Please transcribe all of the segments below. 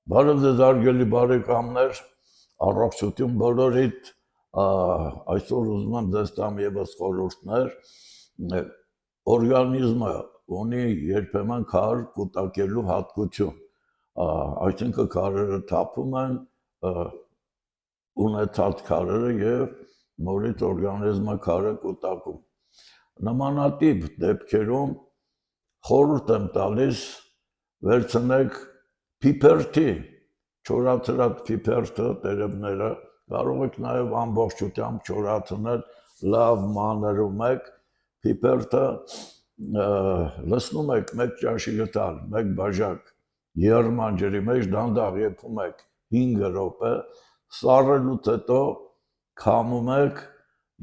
Բարև ձեզ արգելի բարեկամներ, առողջություն բոլորիդ, այսօր ուզում եմ ձեզ տամ ևս խորհուրդներ, օրգանիզմը ունի երբեմն քար կուտակելու հատկություն, այսինքն քարերը թափում են ունեցած քարերը եւ նորից օրգանիզմը քարը կուտակում։ Նմանատիպ դեպքերում խորհուրդ եմ տալիս վերցնեք Փիփերթի չորացրած փիփերթը տերևները կարող եք նաև ամբողջությամբ չորացնել լավ մանրում եք փիփերթը լցնում եք մեկ ճաշի գդալ մեկ բաժակ եղերման ջրի մեջ դանդաղ եփում եք 5 րոպե սառելուց հետո քամում եք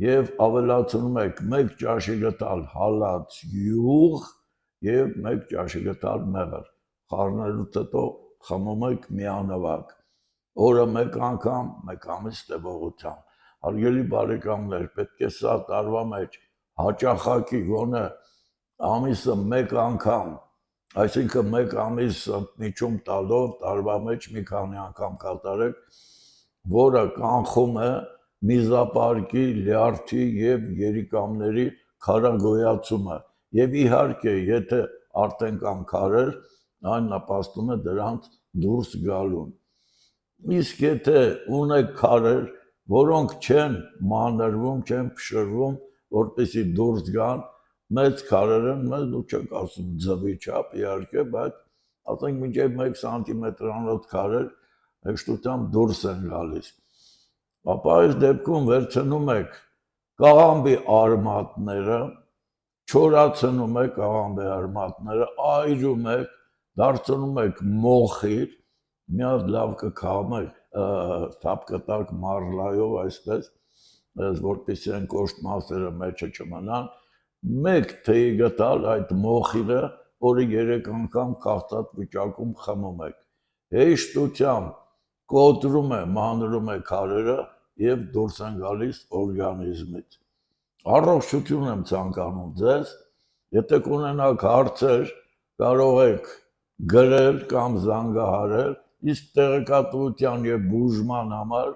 եւ ավելացնում եք մեկ ճաշի գդալ հալած յուղ եւ մեկ ճաշի գդալ մեղր խառնելուց հետո խմում եք միանվագ, օրը մեկ անգամ, մեկ ամիս տևողությամբ։ Հարգելի բարեկամներ, պետք է սա տարվա մեջ հաճախակի գոնե ամիսը մեկ անգամ, այսինքն մեկ ամիս ընդմիջում տալով տարվա մեջ մի քանի անգամ կատարեք, որը կանխում է միզապարկի, լյարդի եւ երիկամների քարագոյացումը։ Եվ իհարկե, եթե արդեն կան քարեր, այն նպաստում է դրանց դուրս գալուն։ Իսկ եթե ունեք քարեր, որոնք չեն մանրվում, չեն փշրվում, որպեսզի դուրս գան, մեծ քարեր են, մեծ դու չեք ասում ձվի չափ, իհարկե, բայց ասենք մինչև 1 սանտիմետրանոց քարեր հեշտությամբ դուրս են գալիս։ Ապա այս դեպքում վերցնում եք կաղամբի արմատները, չորացնում եք կաղամբի արմատները, այրում եք, դարձնում եք մոխիր, մի հատ լավ կքամեք, թափ կտակ մարլայով այսպես, որպեսզի այն կոշտ մասերը մեջը չմնան, մեկ թեյի գդալ այդ մոխիրը, օրը 3 անգամ քաղցած վիճակում խմում եք։ Հեշտությամբ կոտրում է, մանրում է քարերը եւ դուրս են գալիս օրգանիզմից։ Առողջություն եմ ցանկանում ձեզ, եթե կունենաք հարցեր, կարող եք գրել կամ զանգահարել, իսկ տեղեկատվության եւ բուժման համար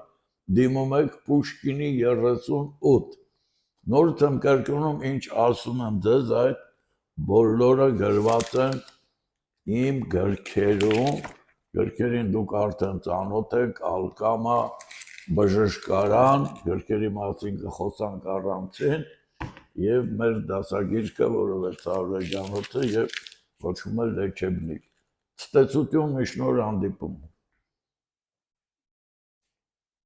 դիմում եք Պուշկինի 38։ Նորից եմ կրկնում, ինչ ասում եմ ձեզ, այդ բոլորը գրված են իմ գրքերում, գրքերին դուք արդեն ծանոթ եք, ալկամա, բժշկարան, գրքերի մասին կխոսանք առանցին եւ մեր դասագիրքը, որը 600 հեջանոց է եւ կոչվում է լեչեբնիկ։ Ցտեսություն, մի շնորհ հանդիպում։